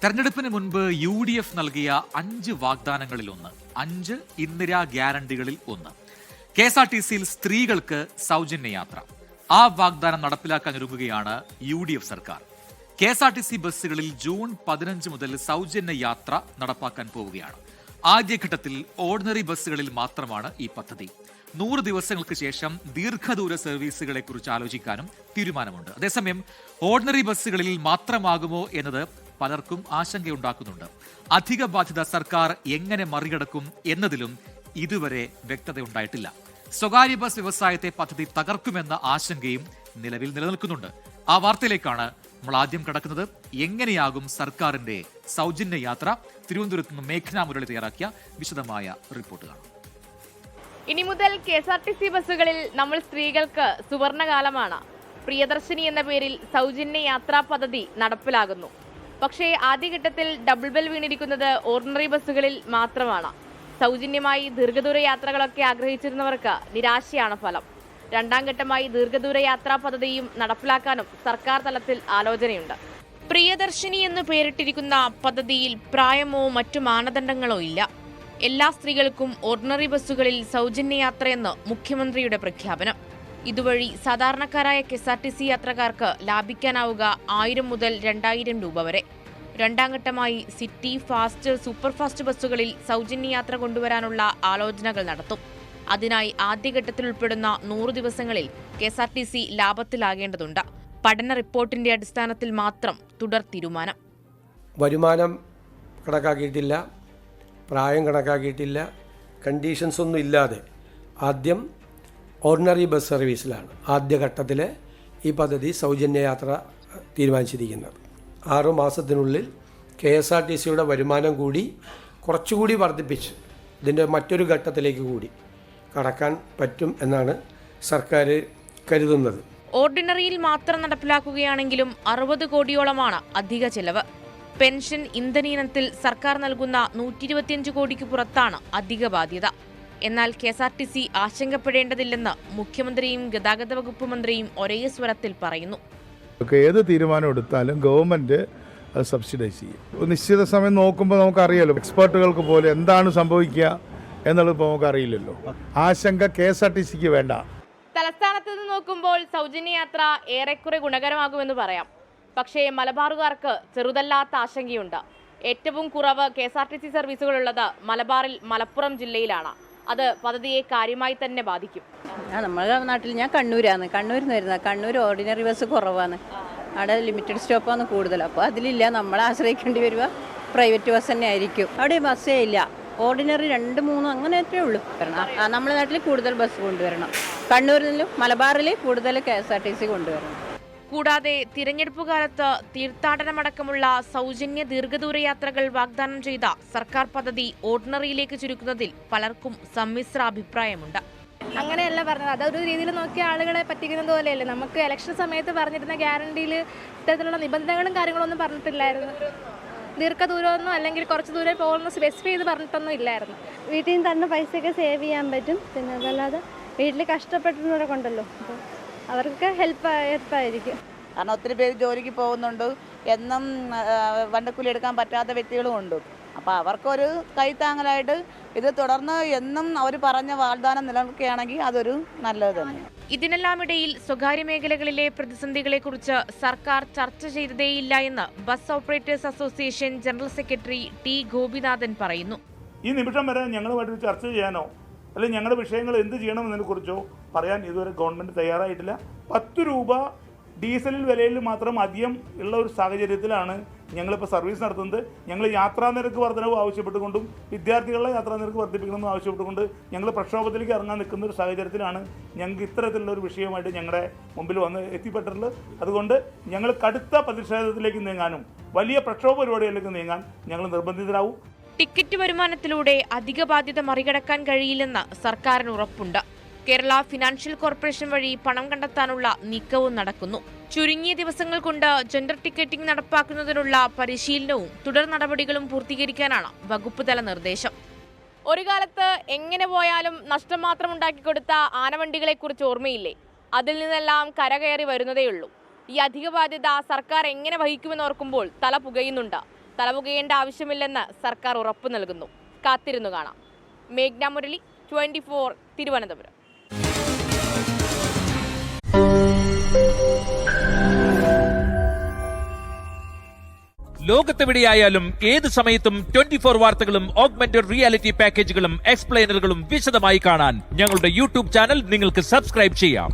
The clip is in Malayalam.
തെരഞ്ഞെടുപ്പിന് മുൻപ് UDF നൽകിയ 5 വാഗ്ദാനങ്ങളിൽ ഒന്ന്, 5 ഇന്ദിരാ ഗ്യാരണ്ടികളിൽ ഒന്ന്. KSRTCയിൽ സ്ത്രീകൾക്ക് സൗജന്യ യാത്ര. ആ വാഗ്ദാനം നടപ്പിലാക്കാനൊരുങ്ങുകയാണ് UDF സർക്കാർ. KSRTC ബസ്സുകളിൽ ജൂൺ 15 മുതൽ സൗജന്യ യാത്ര നടപ്പാക്കാൻ പോവുകയാണ്. ആദ്യഘട്ടത്തിൽ ഓർഡിനറി ബസ്സുകളിൽ മാത്രമാണ് ഈ പദ്ധതി. 100 ദിവസങ്ങൾക്ക് ശേഷം ദീർഘദൂര സർവീസുകളെ കുറിച്ച് ആലോചിക്കാനും തീരുമാനമുണ്ട്. അതേസമയം ഓർഡിനറി ബസ്സുകളിൽ മാത്രമാകുമോ എന്നത് പലർക്കും ആശങ്കയുണ്ടാക്കുന്നുണ്ട്. അധിക ബാധ്യത സർക്കാർ എങ്ങനെ മറികടക്കും എന്നതിലും ഇതുവരെ വ്യക്തതയുണ്ടായിട്ടില്ല. സ്വകാര്യ ബസ് വ്യവസായത്തെ പദ്ധതി തകർക്കുമെന്ന ആശങ്കയും നിലവിൽ നിലനിൽക്കുന്നുണ്ട്. ആ വാർത്തയിലേക്കാണ് നമ്മൾ ആദ്യം കടക്കുന്നത്. എങ്ങനെയാകും സർക്കാരിന്റെ സൗജന്യ യാത്ര? തിരുവനന്തപുരത്ത് നിന്ന് മേഘന മുരളി തയ്യാറാക്കിയ വിശദമായ റിപ്പോർട്ടുകളാണ്. ഇനി മുതൽ KSRTC ബസ്സുകളിൽ നമ്മൾ സ്ത്രീകൾക്ക് സുവർണകാലമാണ്. പ്രിയദർശിനി എന്ന പേരിൽ സൗജന്യ യാത്രാ പദ്ധതി നടപ്പിലാകുന്നു. പക്ഷേ ആദ്യഘട്ടത്തിൽ ഡബിൾ ബെൽ വീണിരിക്കുന്നത് ഓർഡിനറി ബസ്സുകളിൽ മാത്രമാണ്. സൗജന്യമായി ദീർഘദൂര യാത്രകളൊക്കെ ആഗ്രഹിച്ചിരുന്നവർക്ക് നിരാശയാണ് ഫലം. രണ്ടാം ഘട്ടമായി ദീർഘദൂര യാത്രാ പദ്ധതിയും നടപ്പിലാക്കാനും സർക്കാർ തലത്തിൽ ആലോചനയുണ്ട്. പ്രിയദർശിനി എന്ന് പേരിട്ടിരിക്കുന്ന പദ്ധതിയിൽ പ്രായമോ മറ്റു മാനദണ്ഡങ്ങളോ ഇല്ല. എല്ലാ സ്ത്രീകൾക്കും ഓർഡിനറി ബസ്സുകളിൽ സൗജന്യ യാത്രയെന്ന് മുഖ്യമന്ത്രിയുടെ പ്രഖ്യാപനം. ഇതുവഴി സാധാരണക്കാരായ KSRTC യാത്രക്കാർക്ക് ലാഭിക്കാനാവുക 1000 മുതൽ 2000 രൂപ വരെ. രണ്ടാം ഘട്ടമായി സിറ്റി, ഫാസ്റ്റ്, സൂപ്പർഫാസ്റ്റ് ബസ്സുകളിൽ സൗജന്യ യാത്ര കൊണ്ടുവരാനുള്ള ആലോചനകൾ നടത്തും. അതിനായി ആദ്യഘട്ടത്തിൽ ഉൾപ്പെടുന്ന 100 ദിവസങ്ങളിൽ KSRTC ലാഭത്തിലാകേണ്ടതുണ്ട്. പഠന റിപ്പോർട്ടിന്റെ അടിസ്ഥാനത്തിൽ മാത്രം തുടർ തീരുമാനം. വരുമാനം കണക്കാക്കിയിട്ടില്ല, പ്രായം കണക്കാക്കിയിട്ടില്ല, കണ്ടീഷൻസ് ഒന്നും ഇല്ലാതെ ആദ്യം ഓർഡിനറി ബസ് സർവീസിലാണ് ആദ്യഘട്ടത്തിൽ ഈ പദ്ധതി സൗജന്യ യാത്ര തീരുമാനിച്ചിരിക്കുന്നത്. 6 മാസത്തിനുള്ളിൽ KSRTCയുടെ വരുമാനം കൂടി കുറച്ചുകൂടി വർദ്ധിപ്പിച്ച് ഇതിൻ്റെ മറ്റൊരു ഘട്ടത്തിലേക്ക് കൂടി കടക്കാൻ പറ്റും എന്നാണ് സർക്കാർ കരുതുന്നത്. ഓർഡിനറിയിൽ മാത്രം നടപ്പിലാക്കുകയാണെങ്കിലും 60 കോടിയോളമാണ് അധിക ചെലവ്. പെൻഷൻ, ഇന്ധന ഇനത്തിൽ സർക്കാർ നൽകുന്ന 125 കോടിക്ക് പുറത്താണ് അധിക ബാധ്യത. എന്നാൽ KSRTC ആശങ്കപ്പെടേണ്ടതില്ലെന്ന് മുഖ്യമന്ത്രിയും ഗതാഗത വകുപ്പ് മന്ത്രിയും ഒരേ സ്വരത്തിൽ പറയുന്നു. ഏത് തീരുമാനം എടുത്താലും ഗവൺമെൻറ് അത് സബ്സിഡൈസ് ചെയ്യും. നിശ്ചിത സമയം നോക്കുമ്പോൾ നമുക്കറിയാലോ, എക്സ്പേർട്ടുകൾക്ക് പോലെ എന്താണ് സംഭവിക്കുക എന്നുള്ളത് ഇപ്പോൾ നമുക്കറിയില്ലല്ലോ. ആശങ്ക KSRTCക്ക് വേണ്ട. തലസ്ഥാനത്ത് നിന്ന് നോക്കുമ്പോൾ സൗജന്യ യാത്ര ഏറെക്കുറെ ഗുണകരമാകുമെന്ന് പറയാം. പക്ഷേ മലബാറുകാർക്ക് ചെറുതല്ലാത്ത ആശങ്കയുണ്ട്. ഏറ്റവും കുറവ് KSRTC സർവീസുകളുള്ളത് മലബാറിൽ മലപ്പുറം ജില്ലയിലാണ്. അത് പദ്ധതിയെ കാര്യമായി തന്നെ ബാധിക്കും. നമ്മുടെ നാട്ടിൽ ഞാൻ കണ്ണൂരാണ്, കണ്ണൂരിൽ നിന്ന് വരുന്നത്. കണ്ണൂർ ഓർഡിനറി ബസ് കുറവാണ്, അവിടെ ലിമിറ്റഡ് സ്റ്റോപ്പാണ് കൂടുതൽ. അപ്പോൾ അതിലില്ല, നമ്മളെ ആശ്രയിക്കേണ്ടി വരിക പ്രൈവറ്റ് ബസ് തന്നെ ആയിരിക്കും. അവിടെ ബസ്സേ ഇല്ല, ഓർഡിനറി 2-3 അങ്ങനെയൊക്കെ ഉള്ളൂ. നമ്മുടെ നാട്ടിൽ കൂടുതൽ ബസ് കൊണ്ടുവരണം. കണ്ണൂരിൽ നിന്നും മലബാറിൽ കൂടുതൽ KSRTC കൊണ്ടുവരണം. കൂടാതെ തിരഞ്ഞെടുപ്പ് കാലത്ത് തീർത്ഥാടനമടക്കമുള്ള സൗജന്യ ദീർഘദൂര യാത്രകൾ വാഗ്ദാനം ചെയ്ത സർക്കാർ പദ്ധതി ഓർഡിനറിയിലേക്ക് ചുരുക്കുന്നതിൽ പലർക്കും സമ്മിശ്ര അഭിപ്രായമുണ്ട്. അങ്ങനെയല്ല പറഞ്ഞത്, അതൊരു രീതിയിൽ നോക്കിയ ആളുകളെ പറ്റിക്കുന്നത് പോലെയല്ലേ. നമുക്ക് ഇലക്ഷൻ സമയത്ത് പറഞ്ഞിരുന്ന ഗ്യാരണ്ടിയിൽ ഇത്തരത്തിലുള്ള നിബന്ധനകളും കാര്യങ്ങളൊന്നും പറഞ്ഞിട്ടില്ലായിരുന്നു. ദീർഘദൂരമൊന്നും അല്ലെങ്കിൽ കുറച്ച് ദൂരം പോകുന്ന സ്പെസിഫൈ ചെയ്ത് പറഞ്ഞിട്ടൊന്നും ഇല്ലായിരുന്നു. വീട്ടിൽ നിന്ന് തന്ന പൈസയൊക്കെ സേവ് ചെയ്യാൻ പറ്റും. പിന്നെ അതല്ലാതെ വീട്ടിൽ കഷ്ടപ്പെട്ടുന്നവരൊക്കെ ഉണ്ടല്ലോ, അപ്പോൾ അവർക്ക് ഹെൽപ്പായിരിക്കും. കാരണം ഒത്തിരി പേര് ജോലിക്ക് പോകുന്നുണ്ട്, എന്നും വണ്ടിക്കൂലി എടുക്കാൻ പറ്റാത്ത വ്യക്തികളും ഉണ്ട്. അപ്പോൾ അവർക്കൊരു കൈത്താങ്ങലായിട്ട് ഇത് തുടർന്ന് എന്നും അവർ പറഞ്ഞ വാഗ്ദാനം നിലനിൽക്കുകയാണെങ്കിൽ അതൊരു നല്ലത് തന്നെ. ഇതിനെല്ലാമിടയിൽ സ്വകാര്യ മേഖലകളിലെ പ്രതിസന്ധികളെക്കുറിച്ച് സർക്കാർ ചർച്ച ചെയ്തതേയില്ല എന്ന് bus operators association general secretary T. Gopinathan പറയുന്നു. ഈ നിമിഷം വരെ ഞങ്ങളുമായിട്ട് ചർച്ച ചെയ്യാനോ അല്ലെങ്കിൽ ഞങ്ങളുടെ വിഷയങ്ങൾ എന്ത് ചെയ്യണമെന്നതിനെക്കുറിച്ചോ പറയാൻ ഇതുവരെ ഗവൺമെൻറ് തയ്യാറായിട്ടില്ല. 10 രൂപ ഡീസലിൽ വിലയിൽ മാത്രം അധികം ഉള്ള ഒരു സാഹചര്യത്തിലാണ് ഞങ്ങളിപ്പോൾ സർവീസ് നടത്തുന്നത്. ഞങ്ങൾ യാത്രാ നിരക്ക് വർധനവ് ആവശ്യപ്പെട്ടുകൊണ്ടും വിദ്യാർത്ഥികളുടെ യാത്രാ നിരക്ക് വർദ്ധിപ്പിക്കണമെന്ന് ആവശ്യപ്പെട്ടുകൊണ്ട് ഞങ്ങൾ പ്രക്ഷോഭത്തിലേക്ക് ഇറങ്ങാൻ നിൽക്കുന്ന ഒരു സാഹചര്യത്തിലാണ് ഞങ്ങൾക്ക് ഇത്തരത്തിലുള്ള ഒരു വിഷയമായിട്ട് ഞങ്ങളുടെ മുമ്പിൽ വന്ന് എത്തിപ്പെട്ടിട്ടുള്ളത്. അതുകൊണ്ട് ഞങ്ങൾ കടുത്ത പ്രതിഷേധത്തിലേക്ക് നീങ്ങാനും വലിയ പ്രക്ഷോഭ പരിപാടികളിലേക്ക് നീങ്ങാൻ ഞങ്ങൾ നിർബന്ധിതരാവും. ടിക്കറ്റ് വരുമാനത്തിലൂടെ അധിക ബാധ്യത മറികടക്കാൻ കഴിയില്ലെന്ന് സർക്കാരിന് ഉറപ്പുണ്ട്. കേരള ഫിനാൻഷ്യൽ കോർപ്പറേഷൻ വഴി പണം കണ്ടെത്താനുള്ള നീക്കവും നടക്കുന്നു. ചുരുങ്ങിയ ദിവസങ്ങൾ കൊണ്ട് ജെൻഡർ ടിക്കറ്റിംഗ് നടപ്പാക്കുന്നതിനുള്ള പരിശീലനവും തുടർ നടപടികളും പൂർത്തീകരിക്കാനാണ് വകുപ്പ് തല നിർദ്ദേശം. ഒരു കാലത്ത് എങ്ങനെ പോയാലും നഷ്ടം മാത്രം ഉണ്ടാക്കിക്കൊടുത്ത ആനവണ്ടികളെക്കുറിച്ച് ഓർമ്മയില്ലേ? അതിൽ നിന്നെല്ലാം കരകയറി വരുന്നതേയുള്ളൂ. ഈ അധിക ബാധ്യത സർക്കാർ എങ്ങനെ വഹിക്കുമെന്ന് ഓർക്കുമ്പോൾ തല പുകയുന്നുണ്ട്. തലപുകയേണ്ട ആവശ്യമില്ലെന്ന് സർക്കാർ ഉറപ്പു നൽകുന്നു. കാത്തിരുന്നു കാണാം. മേഘ്ന മുരളി, 24 തിരുവനന്തപുരം. ലോകത്തെവിടെയായാലും ഏത് സമയത്തും 24 വാർത്തകളും ഓഗ്മെന്റഡ് റിയാലിറ്റി പാക്കേജുകളും എക്സ്പ്ലെയിനറുകളും വിശദമായി കാണാൻ ഞങ്ങളുടെ യൂട്യൂബ് ചാനൽ നിങ്ങൾക്ക് സബ്സ്ക്രൈബ് ചെയ്യാം.